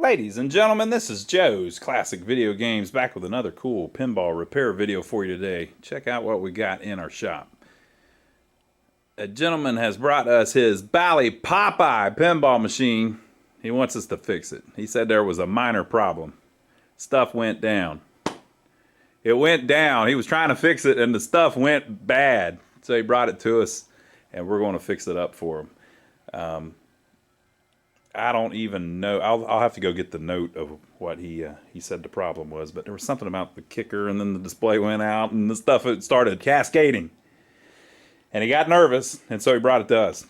Ladies and gentlemen, this is Joe's Classic Video Games, back with another cool pinball repair video for you today. Check out what we got in our shop. A gentleman has brought us his Bally POPEYE pinball machine. He wants us to fix it. He said there was a minor problem. Stuff went down. It went down. He was trying to fix it and the stuff went bad. So he brought it to us and we're going to fix it up for him. I don't even know. I'll have to go get the note of what he said the problem was. But there was something about the kicker, and then the display went out, and the stuff it started cascading. And he got nervous, and so he brought it to us.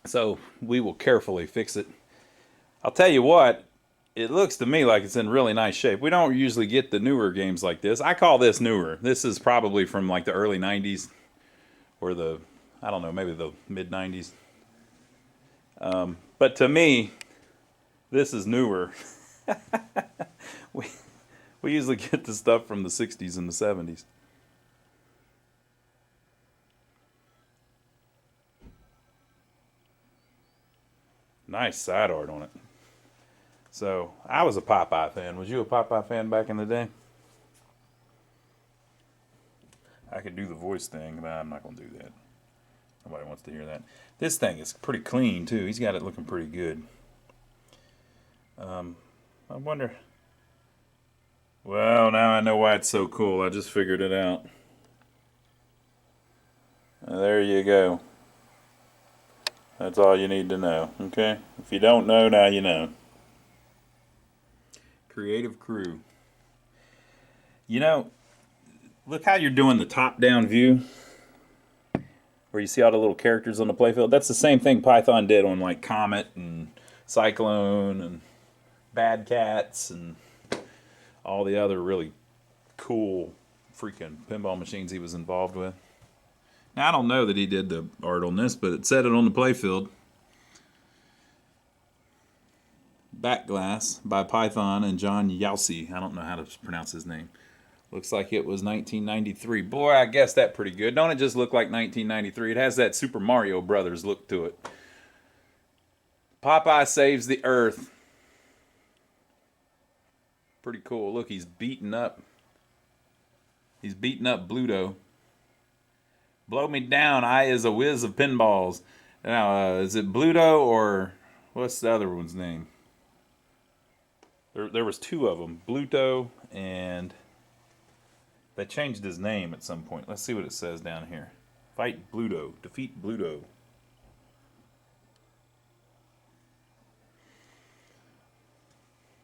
So we will carefully fix it. I'll tell you what, it looks to me like it's in really nice shape. We don't usually get the newer games like this. I call this newer. This is probably from like the early 90s, or the, I don't know, maybe the mid 90s. But to me, this is newer. we usually get the stuff from the 60s and the 70s. Nice side art on it. So, I was a POPEYE fan. Was you a POPEYE fan back in the day? I could do the voice thing, but I'm not going to do that. Nobody wants to hear that. This thing is pretty clean, too. He's got it looking pretty good. I wonder... Well, now I know why it's so cool. I just figured it out. There you go. That's all you need to know, okay? If you don't know, now you know. Creative Crew. You know, look how you're doing the top-down view, where you see all the little characters on the playfield. That's the same thing Python did on like Comet and Cyclone and Bad Cats and all the other really cool freaking pinball machines he was involved with. Now I don't know that he did the art on this, but it said it on the playfield. Backglass by Python and John Yalsey. I don't know how to pronounce his name. Looks like it was 1993. Boy, I guessed that pretty good. Don't it just look like 1993? It has that Super Mario Brothers look to it. POPEYE saves the Earth. Pretty cool. Look, he's beating up. He's beating up Bluto. Blow me down. I is a whiz of pinballs. Now, is it Bluto or what's the other one's name? There was two of them. Bluto and... They changed his name at some point. Let's see what it says down here. Fight Bluto. Defeat Bluto.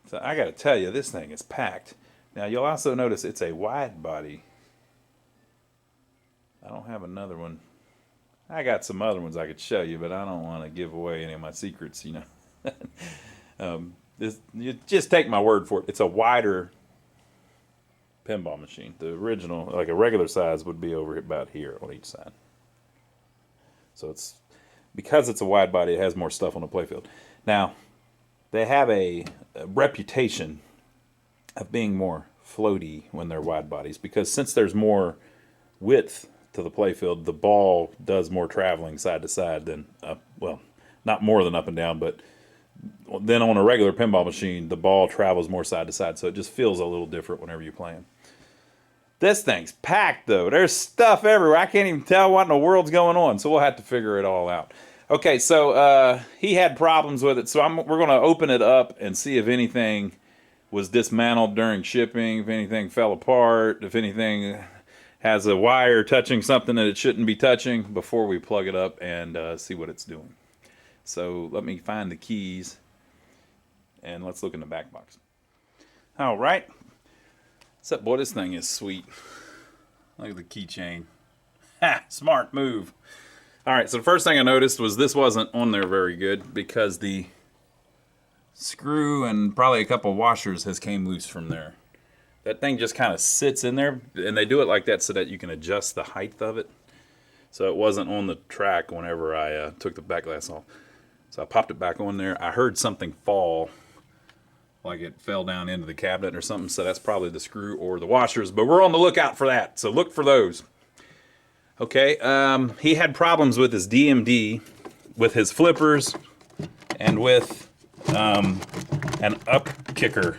So I got to tell you, this thing is packed. Now you'll also notice it's a wide body. I don't have another one. I got some other ones I could show you, but I don't want to give away any of my secrets, you know. You just take my word for it. It's a wider pinball machine. The original, like a regular size, would be over about here on each side. So it's because it's a wide body, it has more stuff on the playfield. Now, they have a reputation of being more floaty when they're wide bodies, because since there's more width to the playfield, the ball does more traveling side to side than up. Well, not more than up and down, but then on a regular pinball machine, the ball travels more side to side, so it just feels a little different whenever you're playing. This thing's packed, though. There's stuff everywhere. I can't even tell what in the world's going on, so we'll have to figure it all out. Okay, so he had problems with it, so we're going to open it up and see if anything was dismantled during shipping, if anything fell apart, if anything has a wire touching something that it shouldn't be touching, before we plug it up and see what it's doing. So let me find the keys, and let's look in the back box. All right. Except, boy, this thing is sweet. Look at the keychain. Ha! Smart move. All right, so the first thing I noticed was this wasn't on there very good, because the screw and probably a couple washers has came loose from there. That thing just kind of sits in there, and they do it like that so that you can adjust the height of it. So it wasn't on the track whenever I took the back glass off. So I popped it back on there. I heard something fall, like it fell down into the cabinet or something, so that's probably the screw or the washers, but we're on the lookout for that, so look for those. Okay, he had problems with his DMD, with his flippers, and with an up kicker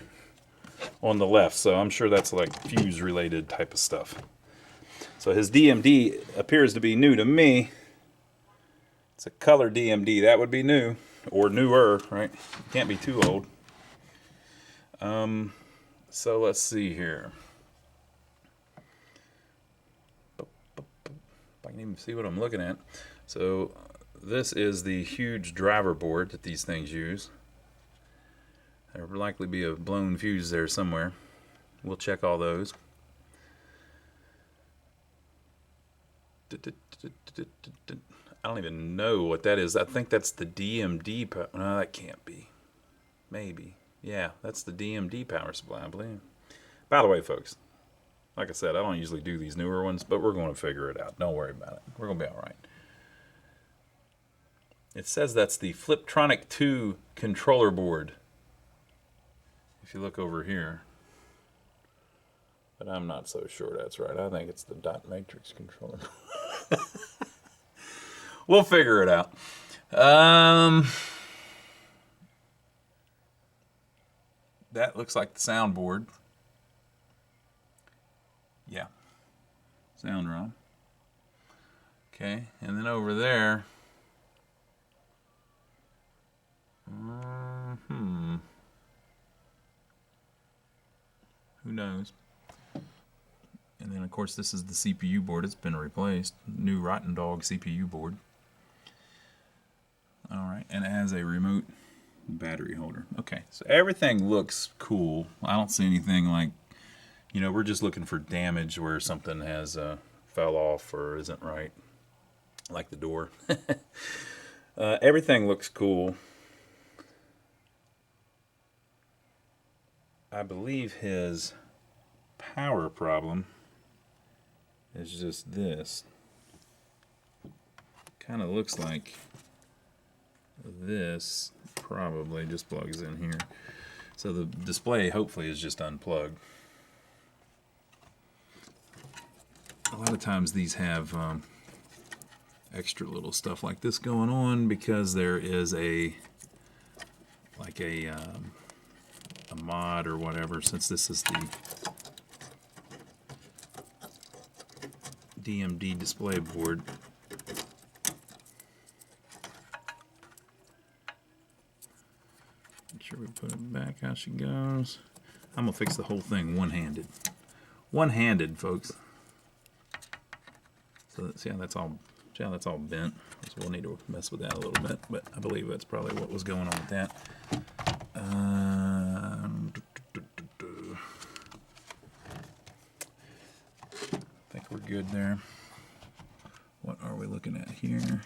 on the left. So I'm sure that's like fuse related type of stuff. So his DMD appears to be new to me. It's a color DMD. That would be new or newer, right? Can't be too old. So let's see here. If I can even see what I'm looking at. So this is the huge driver board that these things use. There will likely be a blown fuse there somewhere. We'll check all those. I don't even know what that is. I think that's the DMD. No, that can't be. Maybe. Yeah, that's the DMD power supply, I believe. By the way, folks, like I said, I don't usually do these newer ones, but we're going to figure it out. Don't worry about it. We're going to be all right. It says that's the Fliptronic 2 controller board. If you look over here. But I'm not so sure that's right. I think it's the dot matrix controller. We'll figure it out. That looks like the soundboard. Yeah. Sound ROM. Okay, and then over there. Who knows? And then, of course, this is the CPU board. It's been replaced. New Rotten Dog CPU board. All right, and it has a remote battery holder. Okay, so everything looks cool. I don't see anything like, you know, we're just looking for damage where something has fell off or isn't right, like the door. Everything looks cool. I believe his power problem is just this. Kind of looks like this probably just plugs in here. So the display hopefully is just unplugged. A lot of times these have extra little stuff like this going on because there is a mod or whatever, since this is the DMD display board. Make sure we put it back how she goes. I'm gonna fix the whole thing one-handed. One-handed, folks. So see how that's all bent. So we'll need to mess with that a little bit, but I believe that's probably what was going on with that. I think we're good there. What are we looking at here?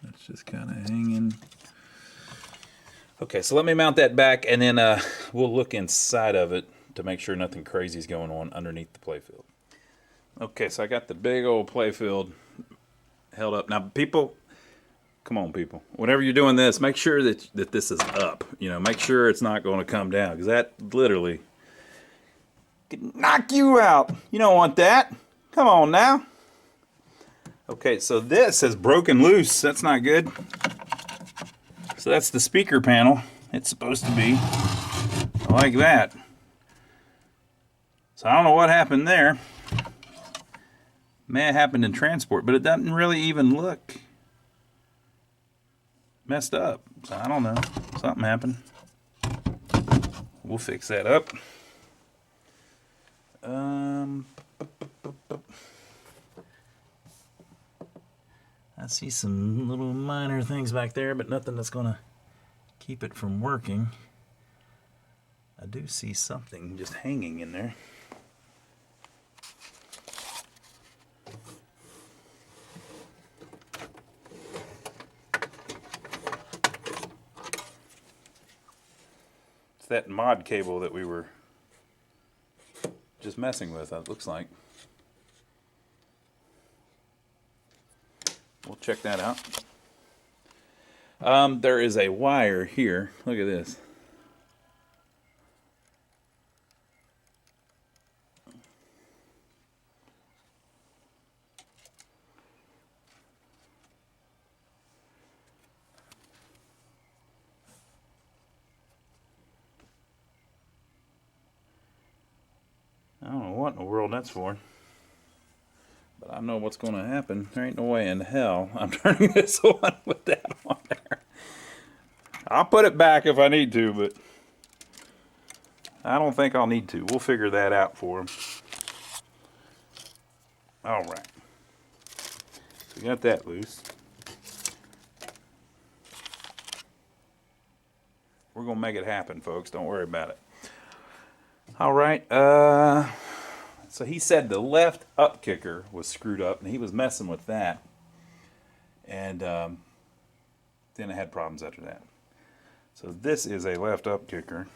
That's just kind of hanging. Okay, so let me mount that back, and then we'll look inside of it to make sure nothing crazy is going on underneath the playfield. Okay, so I got the big old playfield held up. Now, people, come on, people. Whenever you're doing this, make sure that this is up. You know, make sure it's not going to come down, because that literally could knock you out. You don't want that. Come on now. Okay, so this has broken loose. That's not good. So that's the speaker panel. It's supposed to be like that. So I don't know what happened there. May have happened in transport, but it doesn't really even look messed up. So I don't know. Something happened. We'll fix that up. I see some little minor things back there, but nothing that's going to keep it from working. I do see something just hanging in there. It's that mod cable that we were just messing with, it looks like. We'll check that out. There is a wire here. Look at this. what in the world that's for. But I know what's going to happen. There ain't no way in hell I'm turning this on with that on there. I'll put it back if I need to, but I don't think I'll need to. We'll figure that out for him. All right. So we got that loose. We're going to make it happen, folks. Don't worry about it. All right. So he said the left up kicker was screwed up, and he was messing with that. And then it had problems after that. So this is a left up kicker.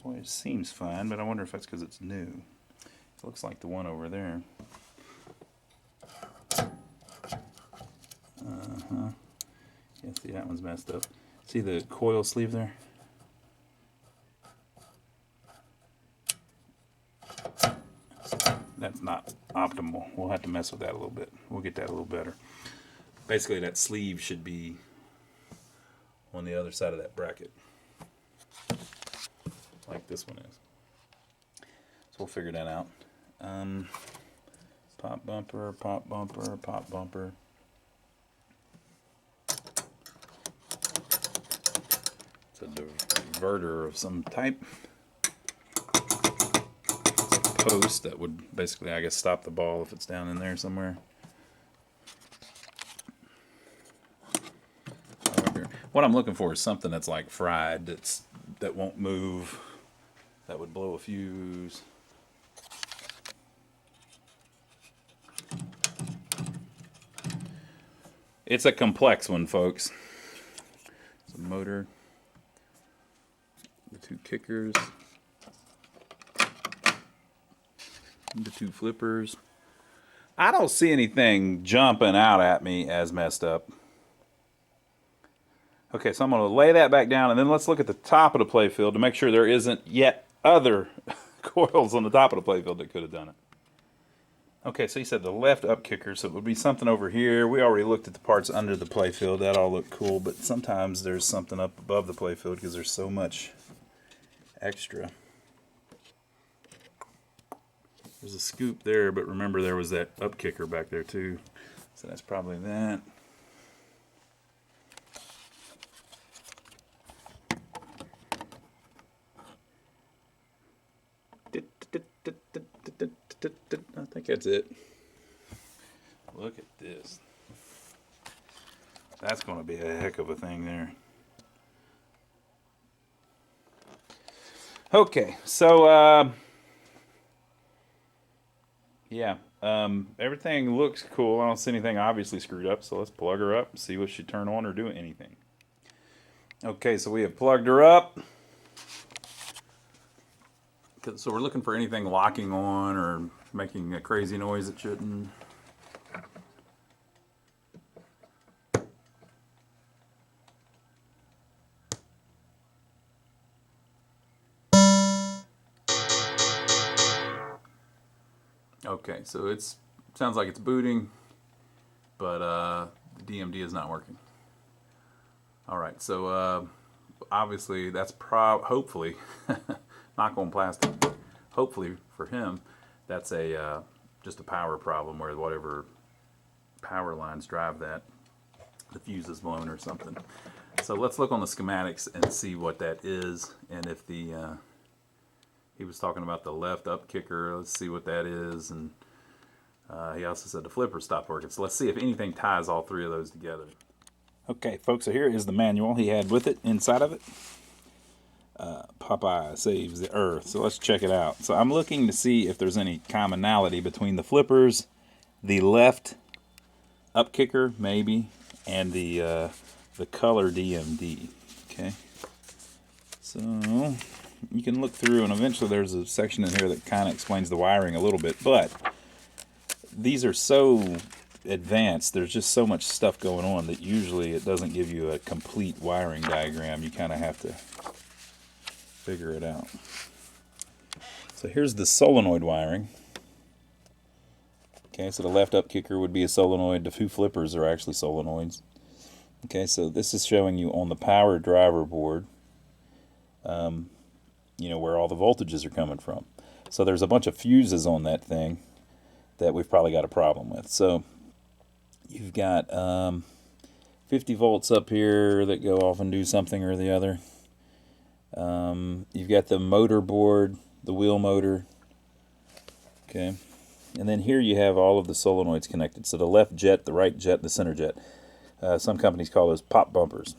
Boy, it seems fine, but I wonder if that's because it's new. It looks like the one over there. Yeah, see, that one's messed up. See the coil sleeve there? That's not optimal. We'll have to mess with that a little bit. We'll get that a little better. Basically, that sleeve should be on the other side of that bracket, like this one is. So we'll figure that out. Pop bumper, pop bumper, pop bumper. It's a diverter of some type. Post that would basically, I guess, stop the ball if it's down in there somewhere. What I'm looking for is something that's like fried, that won't move, that would blow a fuse. It's a complex one, folks. It's a motor, the two kickers, the two flippers. I don't see anything jumping out at me as messed up. Okay, so I'm going to lay that back down, and then let's look at the top of the playfield to make sure there isn't yet other coils on the top of the playfield that could have done it. Okay, so he said the left up kicker, so it would be something over here. We already looked at the parts under the playfield. That all looked cool, but sometimes there's something up above the playfield because there's so much extra. There's a scoop there, but remember there was that up kicker back there too. So that's probably that. I think that's it. Look at this. That's going to be a heck of a thing there. Okay, so yeah, everything looks cool. I don't see anything obviously screwed up, so let's plug her up and see what she turn on or do anything. Okay, so we have plugged her up. So we're looking for anything locking on or making a crazy noise it shouldn't. Okay, so it sounds like it's booting, but the DMD is not working. All right, so obviously that's hopefully knock on plastic. Hopefully for him, that's a just a power problem where whatever power lines drive that, the fuse is blown or something. So let's look on the schematics and see what that is, and if the he was talking about the left up kicker. Let's see what that is, and he also said the flipper stopped working. So let's see if anything ties all three of those together. Okay, folks, so here is the manual he had with it inside of it. POPEYE saves the earth. So let's check it out. So I'm looking to see if there's any commonality between the flippers, the left up kicker maybe, and the color DMD. Okay, so you can look through, and eventually there's a section in here that kind of explains the wiring a little bit, but these are so advanced, there's just so much stuff going on that usually it doesn't give you a complete wiring diagram. You kind of have to figure it out. So here's the solenoid wiring. Okay, so the left up kicker would be a solenoid. The two flippers are actually solenoids. Okay, so this is showing you on the power driver board, you know, where all the voltages are coming from. So there's a bunch of fuses on that thing that we've probably got a problem with. So you've got 50 volts up here that go off and do something or the other. You've got the motor board, the wheel motor. Okay, and then here you have all of the solenoids connected. So the left jet, the right jet, the center jet. Some companies call those pop bumpers.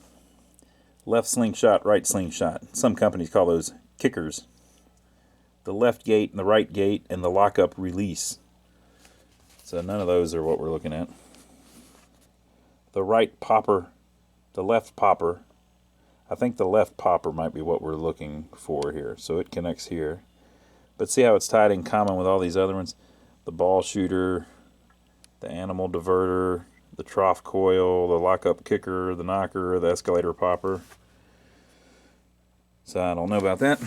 Left slingshot, right slingshot. Some companies call those kickers. The left gate and the right gate and the lockup release. So none of those are what we're looking at. The right popper, the left popper. I think the left popper might be what we're looking for here. So it connects here. But see how it's tied in common with all these other ones? The ball shooter, the animal diverter, the trough coil, the lockup kicker, the knocker, the escalator popper. So I don't know about that.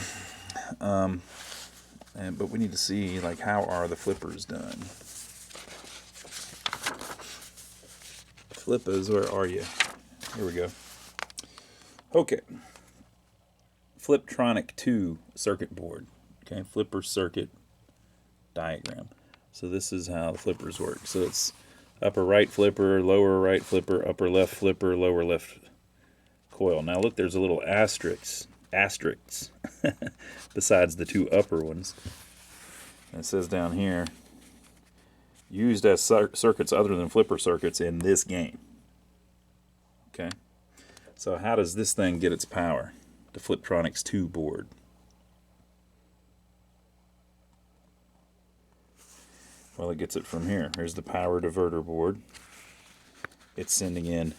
But we need to see, like, how are the flippers done? Flippers, where are you? Here we go. Okay. Fliptronic 2 circuit board. Okay, flipper circuit diagram. So this is how the flippers work. So it's upper right flipper, lower right flipper, upper left flipper, lower left coil. Now look, there's a little asterisk besides the two upper ones. And it says down here, used as circuits other than flipper circuits in this game. Okay, so how does this thing get its power? The Fliptronics 2 board. Well, it gets it from here. Here's the power diverter board. It's sending in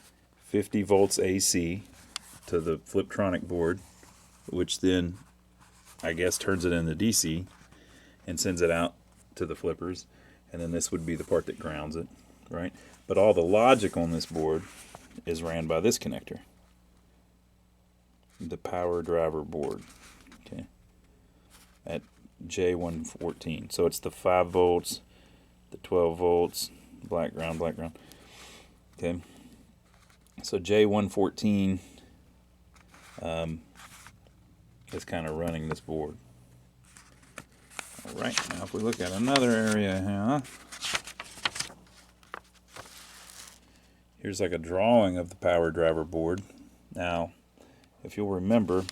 50 volts AC to the Fliptronic board, which then, I guess, turns it into DC and sends it out to the flippers. And then this would be the part that grounds it, right? But all the logic on this board is ran by this connector, the power driver board, okay, at J114. So it's the 5 volts, the 12 volts, black ground, okay. So J114 is kind of running this board. All right, now if we look at another area here, here's like a drawing of the power driver board. Now, if you'll remember,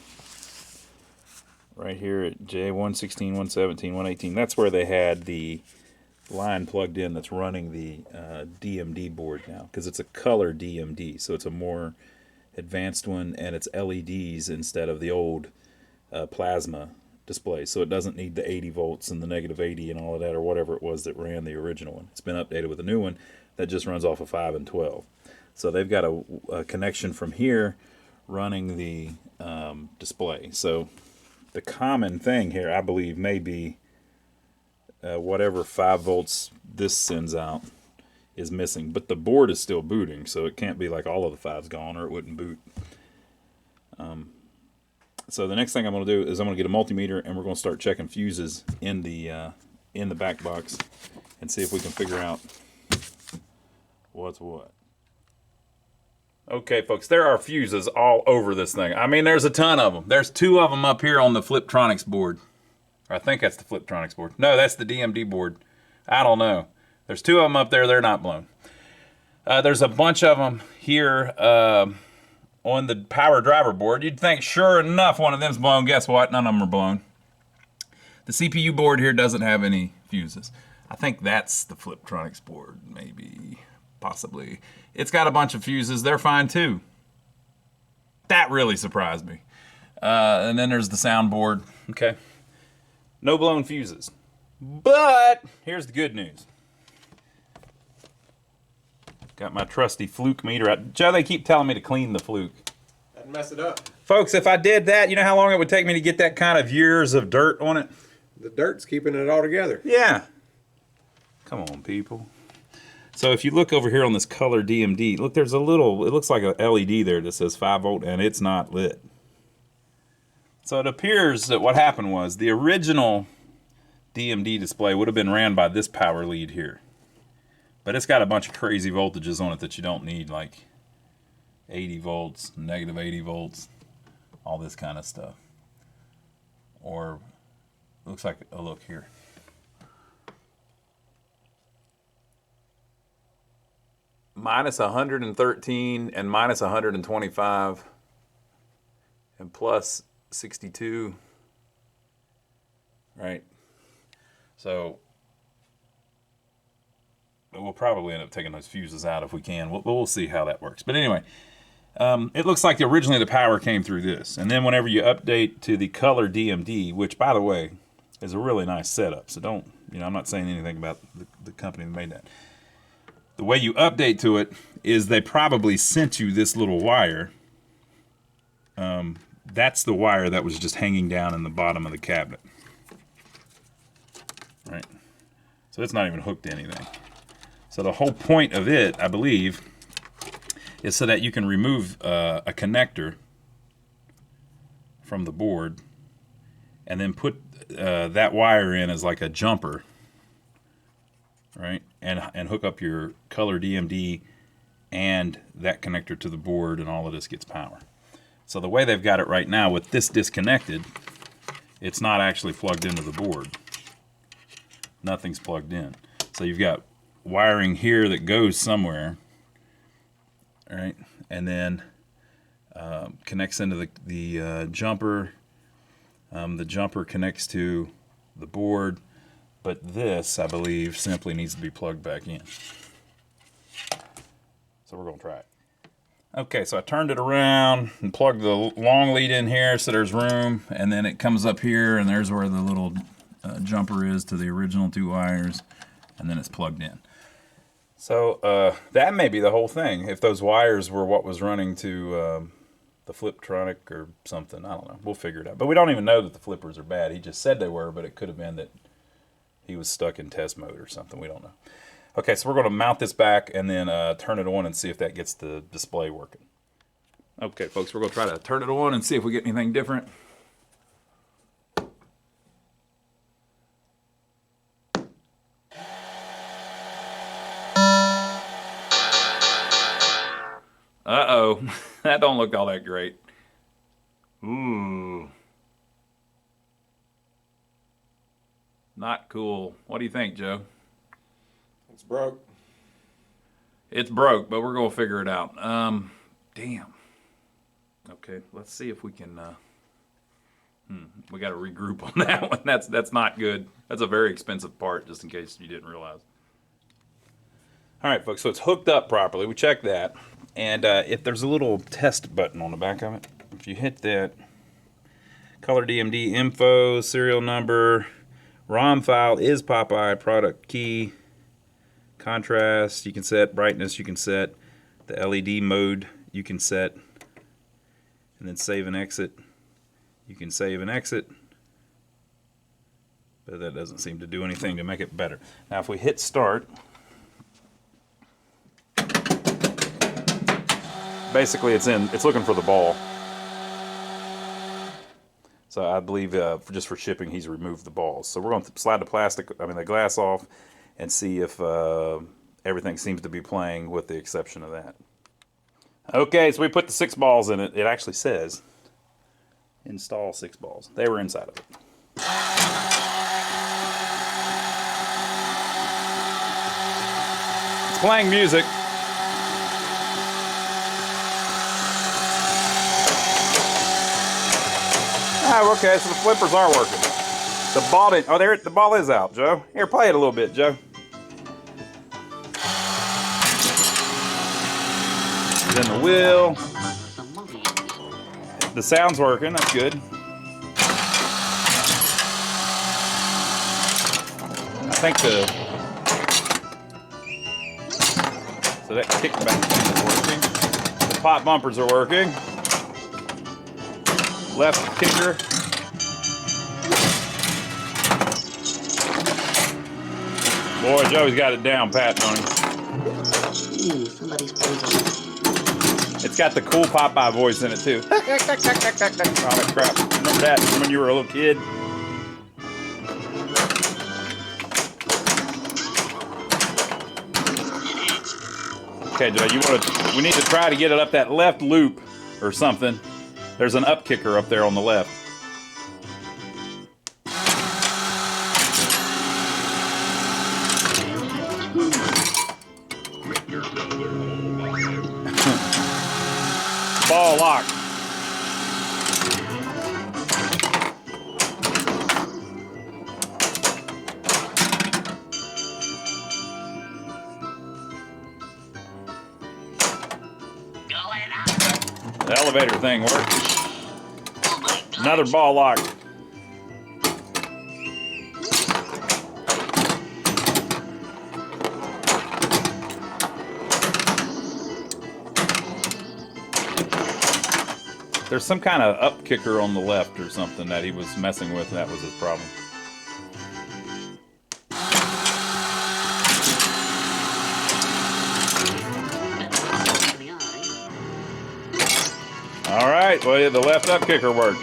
right here at J116, 117, 118, that's where they had the line plugged in that's running the DMD board now, because it's a color DMD, so it's a more advanced one, and it's LEDs instead of the old plasma display, so it doesn't need the 80 volts and the negative 80 and all of that, or whatever it was that ran the original one. It's been updated with a new one that just runs off of 5 and 12. So they've got a connection from here running the display. So the common thing here, I believe, may be whatever 5 volts this sends out is missing, but the board is still booting, so it can't be like all of the 5's gone or it wouldn't boot. So the next thing I'm going to do is I'm going to get a multimeter, and we're going to start checking fuses in the back box and see if we can figure out what's what. Okay, folks, there are fuses all over this thing. I mean, there's a ton of them. There's 2 of them up here on the Fliptronics board. I think that's the Fliptronics board. No, that's the DMD board. I don't know. There's 2 of them up there. They're not blown. There's a bunch of them here on the power driver board. You'd think, sure enough, one of them's blown. Guess what? None of them are blown. The CPU board here doesn't have any fuses. I think that's the Fliptronics board, maybe, possibly. It's got a bunch of fuses. They're fine too. That really surprised me. And then there's the soundboard. Okay. No blown fuses. But here's the good news. Got my trusty fluke meter out. Joe, they keep telling me to clean the fluke. I'd mess it up. Folks, if I did that, you know how long it would take me to get that kind of years of dirt on it? The dirt's keeping it all together. Yeah. Come on, people. So if you look over here on this color DMD, look, there's a little, it looks like a LED there that says 5 volt, and it's not lit. So it appears that what happened was the original DMD display would have been ran by this power lead here. But it's got a bunch of crazy voltages on it that you don't need, like 80 volts, negative 80 volts, all this kind of stuff. Or looks like, oh look here. Minus 113 and minus 125 and plus 62, right? So we'll probably end up taking those fuses out if we can. We'll see how that works. But anyway, it looks like originally the power came through this. And then whenever you update to the color DMD, which, by the way, is a really nice setup. So don't, I'm not saying anything about the company that made that. The way you update to it is they probably sent you this little wire. That's the wire that was just hanging down in the bottom of the cabinet. Right? So it's not even hooked to anything. So the whole point of it, I believe, is so that you can remove a connector from the board and then put that wire in as like a jumper, right? And hook up your color DMD and that connector to the board, and all of this gets power. So the way they've got it right now with this disconnected, it's not actually plugged into the board. Nothing's plugged in. So you've got wiring here that goes somewhere, right? And then connects into the jumper. The jumper connects to the board, but this, I believe, simply needs to be plugged back in. So we're going to try it. Okay, so I turned it around and plugged the long lead in here so there's room, and then it comes up here, and there's where the little jumper is to the original 2 wires, and then it's plugged in. So that may be the whole thing, if those wires were what was running to the Fliptronic or something. I don't know. We'll figure it out. But we don't even know that the flippers are bad. He just said they were, but it could have been that he was stuck in test mode or something. We don't know. Okay, so we're going to mount this back and then turn it on and see if that gets the display working. Okay, folks, we're going to try to turn it on and see if we get anything different. Uh-oh, that don't look all that great. Ooh. Not cool. What do you think, Joe? It's broke. It's broke, but we're going to figure it out. Damn. Okay, let's see if we can... we got to regroup on that one. That's not good. That's a very expensive part, just in case you didn't realize. All right, folks, so it's hooked up properly. We checked that. And if there's a little test button on the back of it, if you hit that, color DMD info, serial number, ROM file is POPEYE, product key, contrast, you can set, brightness you can set, the LED mode you can set, and then save and exit. You can save and exit, but that doesn't seem to do anything to make it better. Now if we hit start, basically it's looking for the ball. So I believe just for shipping he's removed the balls. So we're going to slide the glass off and see if everything seems to be playing with the exception of that. Okay, so we put the 6 balls in it. It actually says install 6 balls. They were inside of it. It's playing music. Oh, okay, so the flippers are working. The ball didn't, the ball is out, Joe. Here, play it a little bit, Joe. Then the wheel. The sound's working, that's good. I think so that kickback thing is working. The pop bumpers are working. Left kicker. Boy, Joey's got it down pat, don't he? Somebody's playing. It's got the cool POPEYE voice in it too. Oh, that crap. Remember that from when you were a little kid? Okay, Joe, we need to try to get it up that left loop or something. There's an up kicker up there on the left. Ball lock. The elevator thing worked. Another ball lock. There's some kind of up kicker on the left or something that he was messing with, and that was his problem. All right, well, yeah, the left up kicker worked.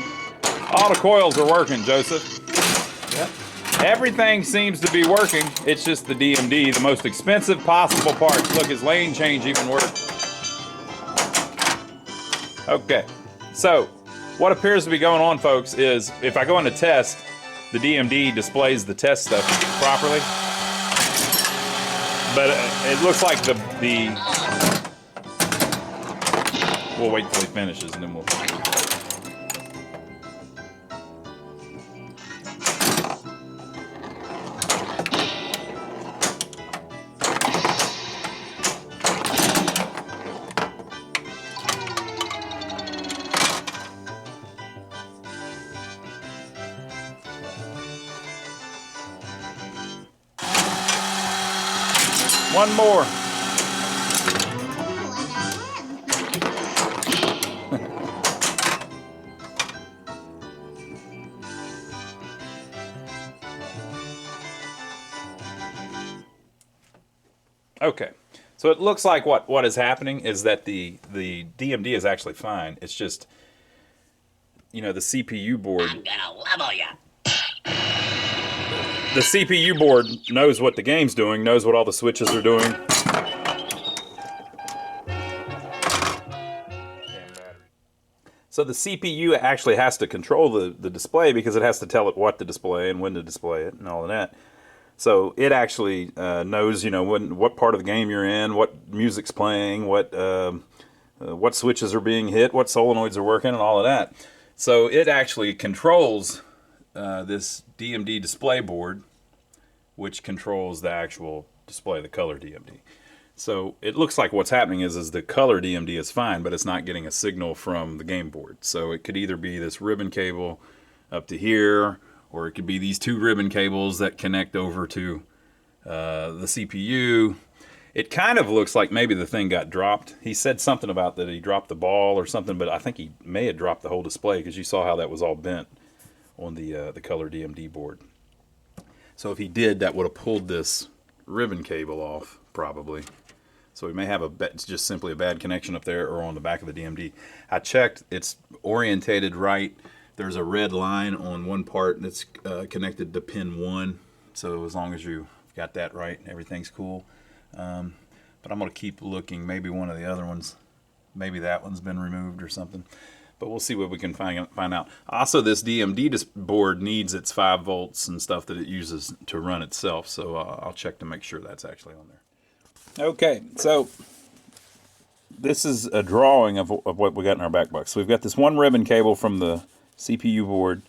All the coils are working, Joseph. Yep. Everything seems to be working. It's just the DMD, the most expensive possible parts. Look, his lane change even worked. Okay, so what appears to be going on, folks, is if I go into test, the DMD displays the test stuff properly. But it looks like we'll wait till he finishes and then we'll... One more. Okay, so it looks like what is happening is that the DMD is actually fine. It's just, you know, the CPU board. I'm gonna level ya. The CPU board knows what the game's doing, knows what all the switches are doing. So the CPU actually has to control the display because it has to tell it what to display and when to display it and all of that. So it actually knows, you know, what part of the game you're in, what music's playing, what switches are being hit, what solenoids are working, and all of that. So it actually controls this DMD display board, which controls the actual display, the color DMD. So it looks like what's happening is the color DMD is fine, but it's not getting a signal from the game board. So it could either be this ribbon cable up to here, or it could be these two ribbon cables that connect over to the CPU. It kind of looks like maybe the thing got dropped. He said something about that he dropped the ball or something, but I think he may have dropped the whole display because you saw how that was all bent on the color DMD board. So if he did, that would have pulled this ribbon cable off, probably. So we may have it's just simply a bad connection up there or on the back of the DMD. I checked, it's orientated right. There's a red line on one part that's connected to pin 1. So as long as you got that right, everything's cool. But I'm going to keep looking. Maybe one of the other ones, maybe that one's been removed or something. But we'll see what we can find out. Also, this DMD board needs its 5 volts and stuff that it uses to run itself. So I'll check to make sure that's actually on there. Okay, so this is a drawing of what we got in our back box. So we've got this one ribbon cable from the CPU board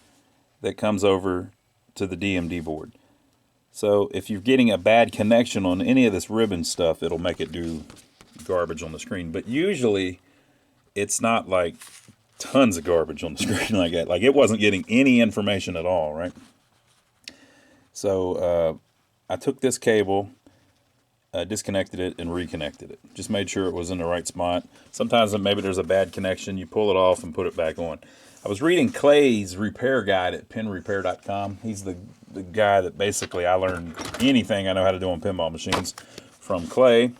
that comes over to the DMD board. So if you're getting a bad connection on any of this ribbon stuff, it'll make it do garbage on the screen. But usually it's not like tons of garbage on the screen like that. Like it wasn't getting any information at all, right? So I took this cable, disconnected it, and reconnected it. Just made sure it was in the right spot. Sometimes maybe there's a bad connection. You pull it off and put it back on. I was reading Clay's repair guide at pinrepair.com. He's the guy that basically I learned anything I know how to do on pinball machines from Clay.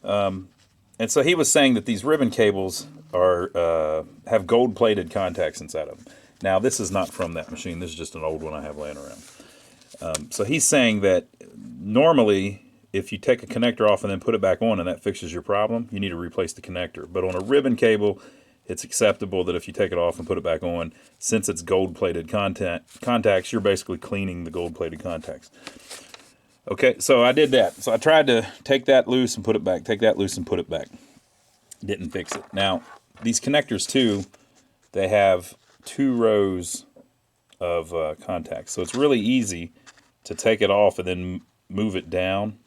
And so he was saying that these ribbon cables have gold-plated contacts inside of them. Now, this is not from that machine. This is just an old one I have laying around. So he's saying that normally if you take a connector off and then put it back on and that fixes your problem, you need to replace the connector. But on a ribbon cable, it's acceptable that if you take it off and put it back on, since it's gold-plated contacts, you're basically cleaning the gold-plated contacts. Okay, so I did that. So I tried to take that loose and put it back, take that loose and put it back. Didn't fix it. Now, these connectors, too, they have 2 rows of contacts. So it's really easy to take it off and then move it down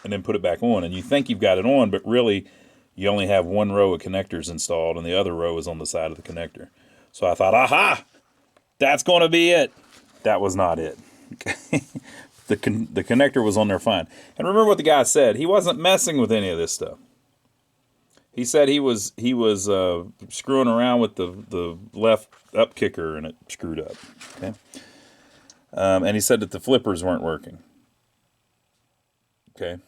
and then put it back on. And you think you've got it on, but really you only have 1 row of connectors installed and the other row is on the side of the connector. So I thought, aha, that's going to be it. That was not it. Okay. The connector was on there fine. And remember what the guy said. He wasn't messing with any of this stuff. He said he was screwing around with the left up kicker and it screwed up. Okay. And he said that the flippers weren't working. Okay.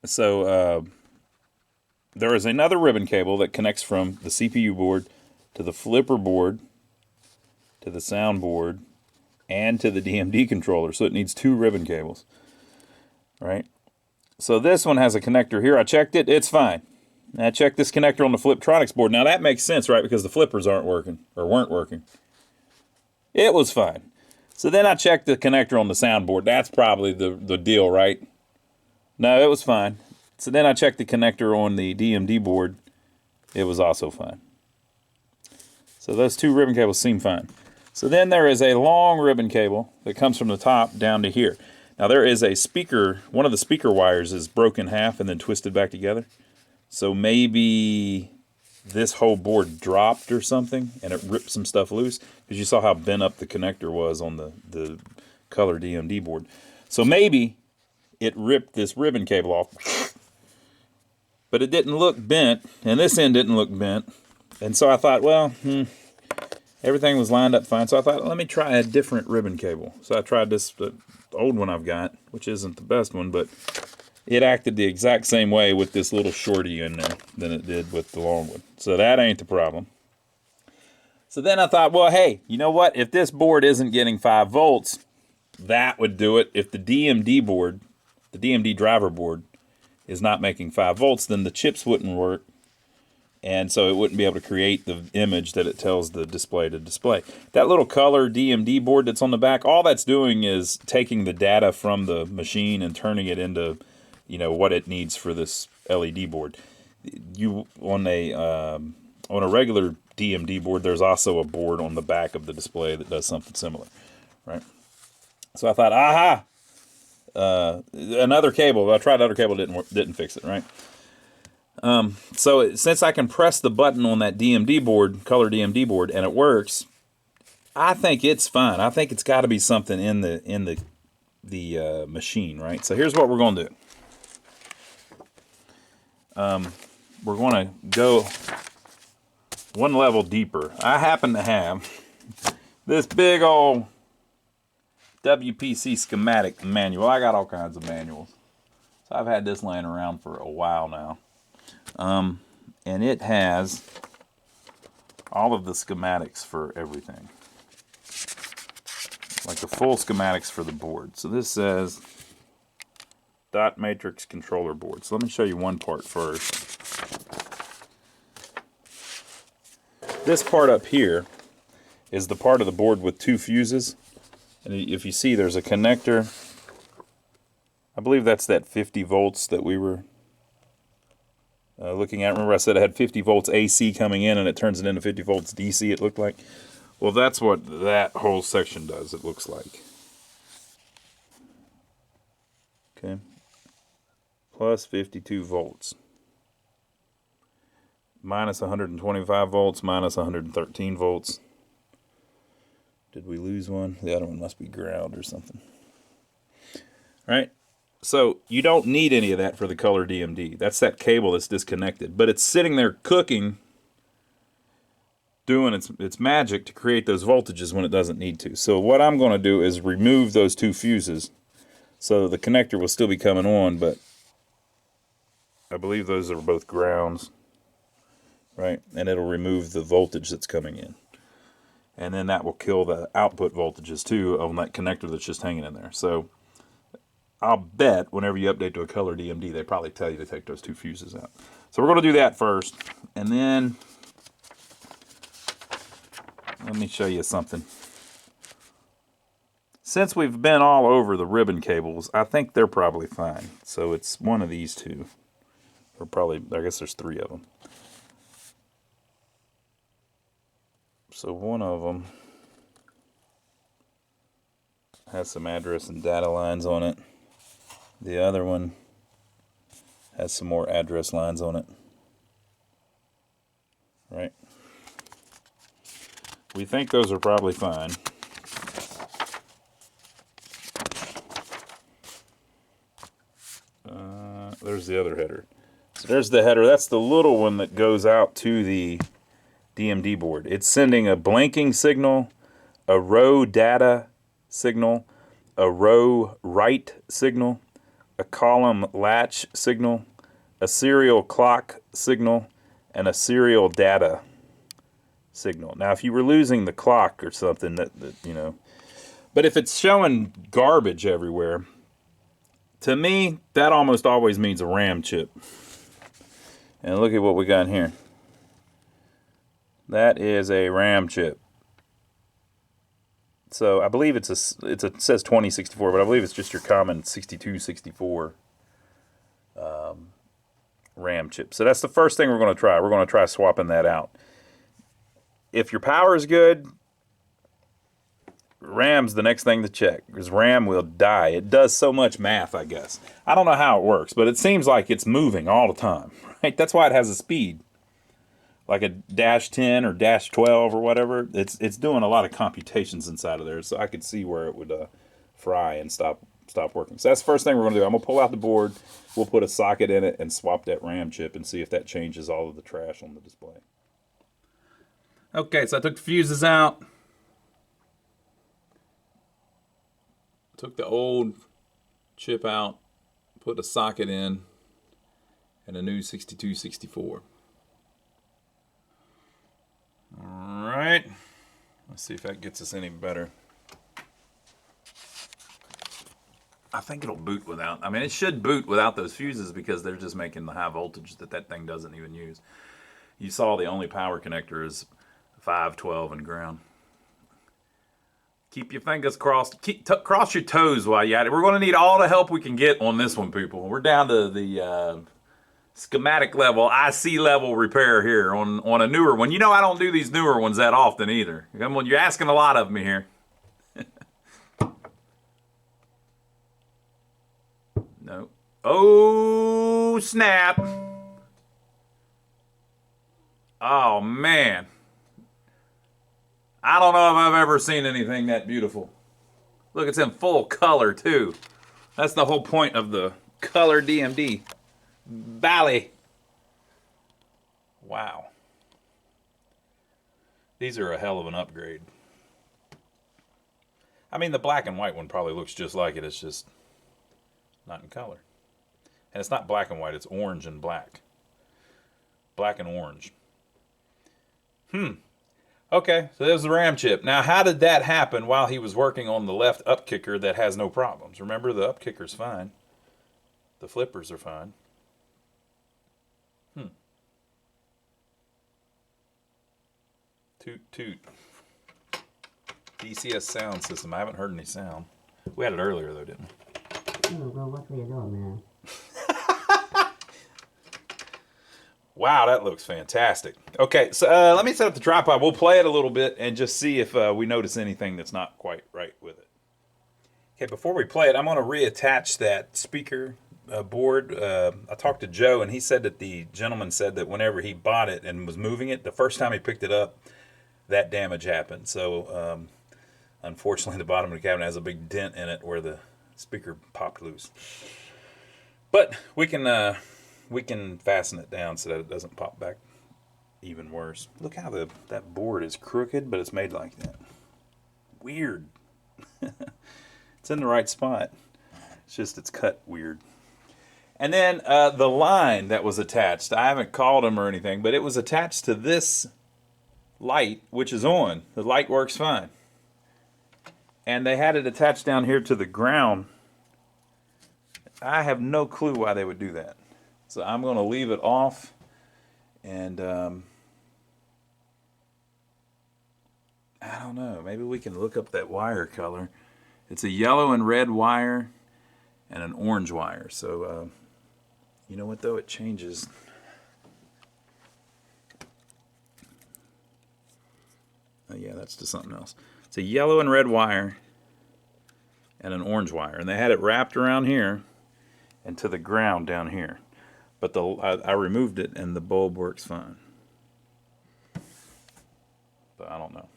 So there is another ribbon cable that connects from the CPU board to the flipper board to the sound board and to the DMD controller. So it needs 2 ribbon cables. Right? So this one has a connector here. I checked it. It's fine. And I checked this connector on the Fliptronics board. Now that makes sense, right? Because the flippers aren't working or weren't working. It was fine. So then I checked the connector on the soundboard. That's probably the deal, right? No, it was fine. So then I checked the connector on the DMD board. It was also fine. So those 2 ribbon cables seem fine. So then there is a long ribbon cable that comes from the top down to here. Now there is a speaker, one of the speaker wires is broken in half and then twisted back together. So maybe this whole board dropped or something and it ripped some stuff loose, because you saw how bent up the connector was on the color DMD board. So maybe it ripped this ribbon cable off, but it didn't look bent, and this end didn't look bent. And so I thought, well, everything was lined up fine. So I thought, let me try a different ribbon cable. So I tried this the old one I've got, which isn't the best one, but it acted the exact same way with this little shorty in there than it did with the long one. So that ain't the problem. So then I thought, well, hey, you know what? If this board isn't getting 5 volts, that would do it. If the DMD board, the DMD driver board, is not making 5 volts, then the chips wouldn't work. And so it wouldn't be able to create the image that it tells the display to display. That little color DMD board that's on the back, all that's doing is taking the data from the machine and turning it into, what it needs for this LED board. You on a regular DMD board, there's also a board on the back of the display that does something similar, right? So I thought, aha, another cable. I tried another cable, didn't fix it, right? So since I can press the button on that DMD board, color DMD board, and it works, I think it's fine. I think it's got to be something in the machine, right? So here's what we're going to do. We're going to go one level deeper. I happen to have this big old WPC schematic manual. I got all kinds of manuals. So I've had this laying around for a while now. And it has all of the schematics for everything. Like the full schematics for the board. So this says dot matrix controller board. So let me show you one part first. This part up here is the part of the board with 2 fuses. And if you see, there's a connector. I believe that's that 50 volts that we were looking at. Remember I said it had 50 volts AC coming in and it turns it into 50 volts DC, it looked like. Well, that's what that whole section does, it looks like. Okay. Plus 52 volts. Minus 125 volts, minus 113 volts. Did we lose one? The other one must be ground or something. All right. So you don't need any of that for the color DMD. That's that cable that's disconnected. But it's sitting there cooking, doing its magic to create those voltages when it doesn't need to. So what I'm going to do is remove those 2 fuses. So the connector will still be coming on, but I believe those are both grounds. Right? And it'll remove the voltage that's coming in. And then that will kill the output voltages too on that connector that's just hanging in there. So I'll bet whenever you update to a color DMD, they probably tell you to take those 2 fuses out. So we're going to do that first. And then, let me show you something. Since we've been all over the ribbon cables, I think they're probably fine. So it's one of these 2. Or probably, I guess there's 3 of them. So one of them has some address and data lines on it. The other one has some more address lines on it. Right? We think those are probably fine. There's the other header. So there's the header. That's the little one that goes out to the DMD board. It's sending a blanking signal, a row data signal, a row write signal, a column latch signal, a serial clock signal, and a serial data signal. Now, if you were losing the clock or something, that you know, but if it's showing garbage everywhere, to me, that almost always means a RAM chip. And look at what we got here. That is a RAM chip. So I believe it says 2064, but I believe it's just your common 6264 RAM chip. So that's the first thing we're going to try. We're going to try swapping that out. If your power is good, RAM's the next thing to check, because RAM will die. It does so much math, I guess. I don't know how it works, but it seems like it's moving all the time. Right? That's why it has a speed. Like a -10 or -12 or whatever. It's doing a lot of computations inside of there, so I could see where it would fry and stop working. So that's the first thing we're going to do. I'm going to pull out the board, we'll put a socket in it, and swap that RAM chip and see if that changes all of the trash on the display. Okay, so I took the fuses out. Took the old chip out, put a socket in, and a new 6264. All right, let's see if that gets us any better. I think it'll boot without, I mean, it should boot without those fuses because they're just making the high voltage that thing doesn't even use. You saw the only power connector is 5, 12, and ground. Keep your fingers crossed. Cross your toes while you're at it. We're going to need all the help we can get on this one, people. We're down to the schematic level, IC level repair here on a newer one. You know I don't do these newer ones that often either. You're asking a lot of me here. No. Oh, snap. Oh, man. I don't know if I've ever seen anything that beautiful. Look, it's in full color, too. That's the whole point of the color DMD. Bally. Wow. These are a hell of an upgrade. I mean, the black and white one probably looks just like it. It's just not in color. And it's not black and white. It's orange and black. Black and orange. Okay, so there's the RAM chip. Now, how did that happen while he was working on the left up kicker that has no problems? Remember, the up kicker's fine. The flippers are fine. Toot, toot. DCS sound system. I haven't heard any sound. We had it earlier, though, didn't we? Oh, bro, what are you doing, man? Wow, that looks fantastic. Okay, so let me set up the tripod. We'll play it a little bit and just see if we notice anything that's not quite right with it. Okay, before we play it, I'm going to reattach that speaker board. I talked to Joe, and he said that the gentleman said that whenever he bought it and was moving it, the first time he picked it up, that damage happened. So, unfortunately, the bottom of the cabinet has a big dent in it where the speaker popped loose. But we can fasten it down so that it doesn't pop back even worse. Look how that board is crooked, but it's made like that. Weird. It's in the right spot. It's just it's cut weird. And then the line that was attached, I haven't called him or anything, but it was attached to this light, which is on. The light works fine. And they had it attached down here to the ground I have no clue why they would do that. So I'm going to leave it off, and I don't know. Maybe we can look up that wire color. It's a yellow and red wire and an orange wire. So you know what though? It changes. Oh yeah, that's to something else. It's a yellow and red wire and an orange wire, and they had it wrapped around here and to the ground down here. But I removed it, and the bulb works fine. But I don't know.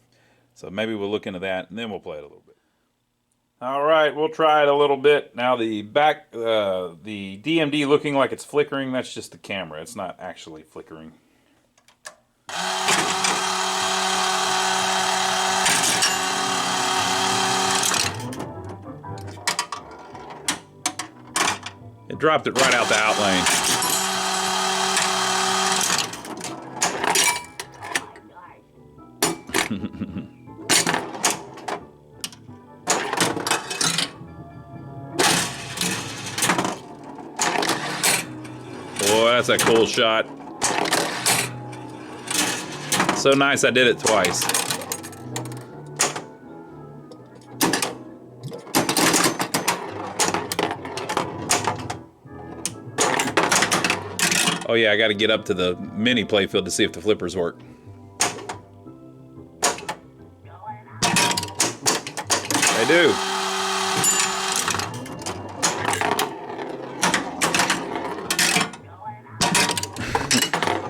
So maybe we'll look into that, and then we'll play it a little bit. All right, we'll try it a little bit. Now the DMD looking like it's flickering, that's just the camera. It's not actually flickering. It dropped it right out the outlane. Boy, that's a cool shot. So nice I did it twice. Oh yeah, I got to get up to the mini playfield to see if the flippers work. They do.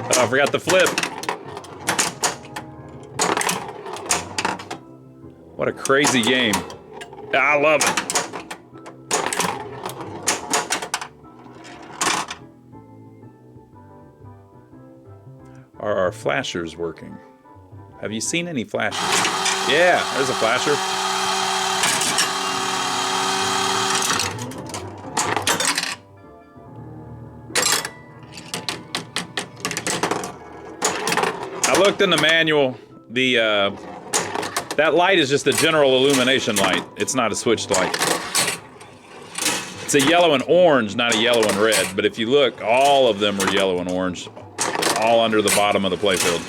Oh, I forgot the flip. What a crazy game. I love it. Are our flashers working? Have you seen any flashers? Yeah, there's a flasher. I looked in the manual. That light is just a general illumination light. It's not a switched light. It's a yellow and orange, not a yellow and red. But if you look, all of them are yellow and orange. All under the bottom of the playfield.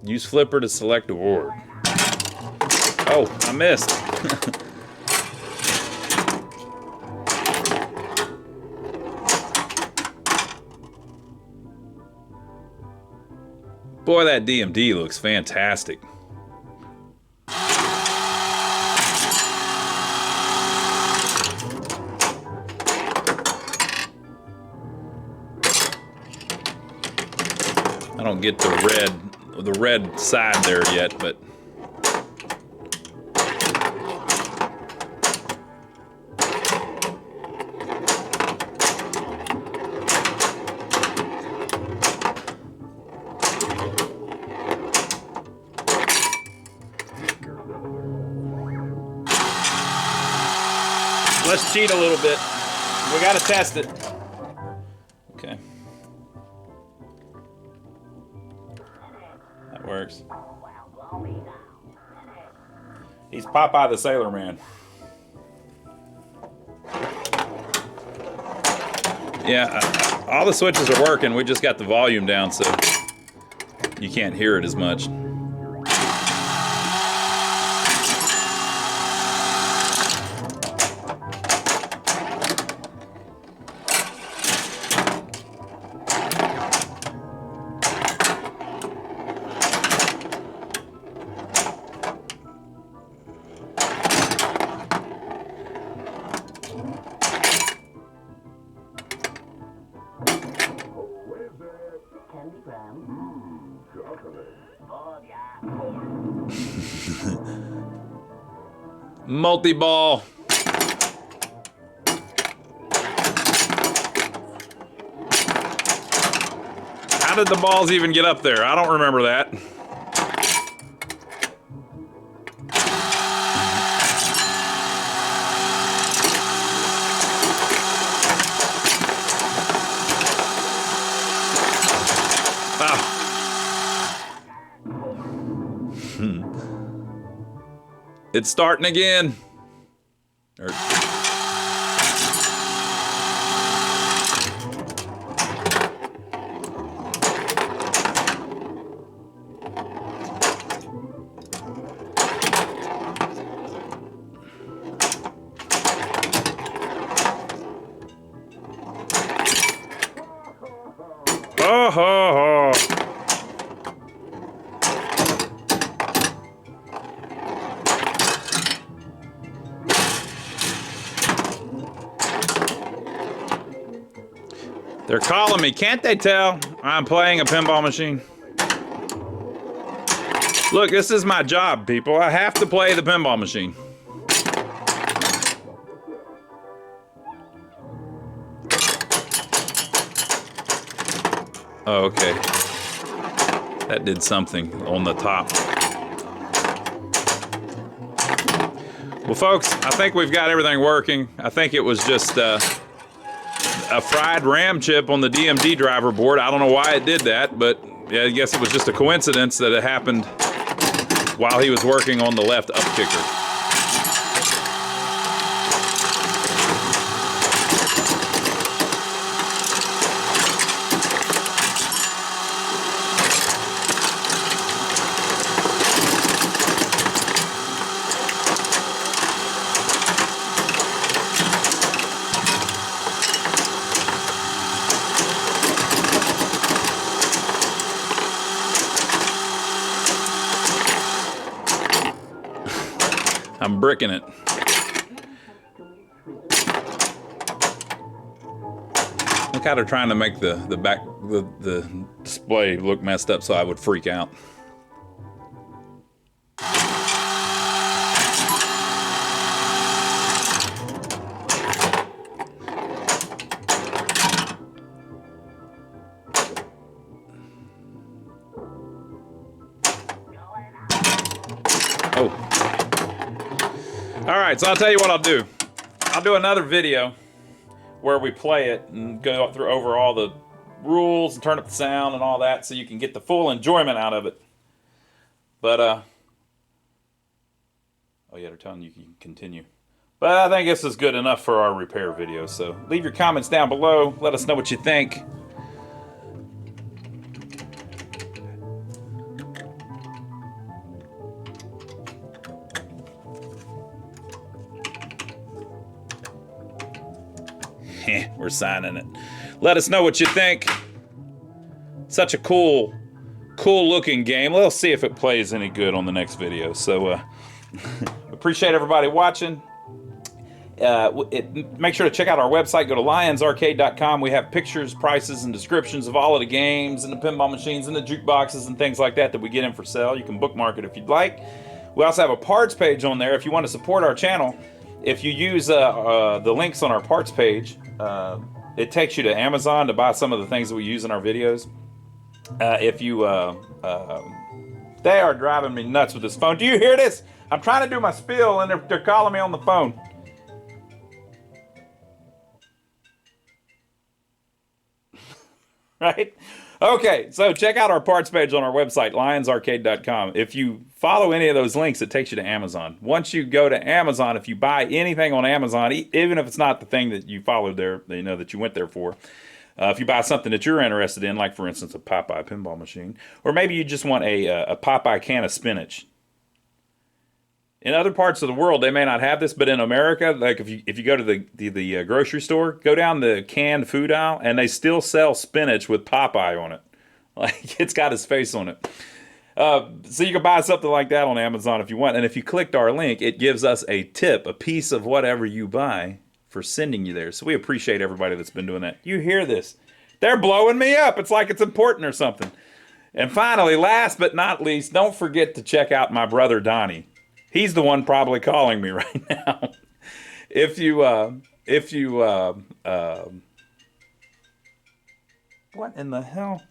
Use flipper to select award. Oh, I missed. Boy, that DMD looks fantastic. I don't get the red side there yet, but let's cheat a little bit. We gotta test it. Okay. That works. He's Popeye the Sailor Man. Yeah, all the switches are working. We just got the volume down, so you can't hear it as much. Multi-ball. did the balls even get up there? I don't remember that. It's starting again. Oh, ho, ho. They're calling me. Can't they tell I'm playing a pinball machine? Look, this is my job, people. I have to play the pinball machine. Oh, okay. That did something on the top. Well, folks, I think we've got everything working. I think it was just a fried RAM chip on the DMD driver board. I don't know why it did that, but yeah, I guess it was just a coincidence that it happened while he was working on the left up kicker. I'm bricking it. Look how they're trying to make the display look messed up so I would freak out. Oh. All right, so I'll tell you what I'll do. I'll do another video where we play it and go through over all the rules and turn up the sound and all that so you can get the full enjoyment out of it. But, oh yeah, they're telling you can continue. But I think this is good enough for our repair video, so leave your comments down below. Let us know what you think. We're signing it. Let us know what you think. Such a cool looking game. Let's see if it plays any good on the next video. So appreciate everybody watching. Make sure to check out our website. Go to lionsarcade.com. We have pictures, prices, and descriptions of all of the games and the pinball machines and the jukeboxes and things like that we get in for sale. You can bookmark it if you'd like. We also have a parts page on there if you want to support our channel. If you use the links on our parts page, it takes you to Amazon to buy some of the things that we use in our videos. They are driving me nuts with this phone. Do you hear this? I'm trying to do my spiel and they're calling me on the phone. Right? Okay, so check out our parts page on our website, lionsarcade.com. If you follow any of those links, it takes you to Amazon. Once you go to Amazon, if you buy anything on Amazon, even if it's not the thing that you followed there, you know, that you went there for, if you buy something that you're interested in, like, for instance, a POPEYE pinball machine, or maybe you just want a POPEYE can of spinach. In other parts of the world, they may not have this, but in America, like if you go to the grocery store, go down the canned food aisle, and they still sell spinach with Popeye on it. Like, it's got his face on it. So you can buy something like that on Amazon if you want. And if you clicked our link, it gives us a tip, a piece of whatever you buy for sending you there. So we appreciate everybody that's been doing that. You hear this? They're blowing me up. It's like it's important or something. And finally, last but not least, don't forget to check out my brother Donnie. He's the one probably calling me right now. What in the hell?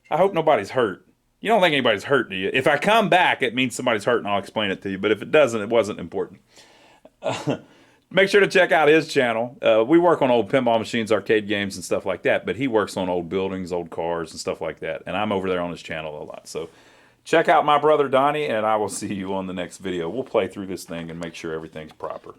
I hope nobody's hurt. You don't think anybody's hurt, do you? If I come back, it means somebody's hurt, and I'll explain it to you. But if it doesn't, it wasn't important. Make sure to check out his channel. We work on old pinball machines, arcade games, and stuff like that. But he works on old buildings, old cars, and stuff like that. And I'm over there on his channel a lot. So check out my brother Donnie, and I will see you on the next video. We'll play through this thing and make sure everything's proper.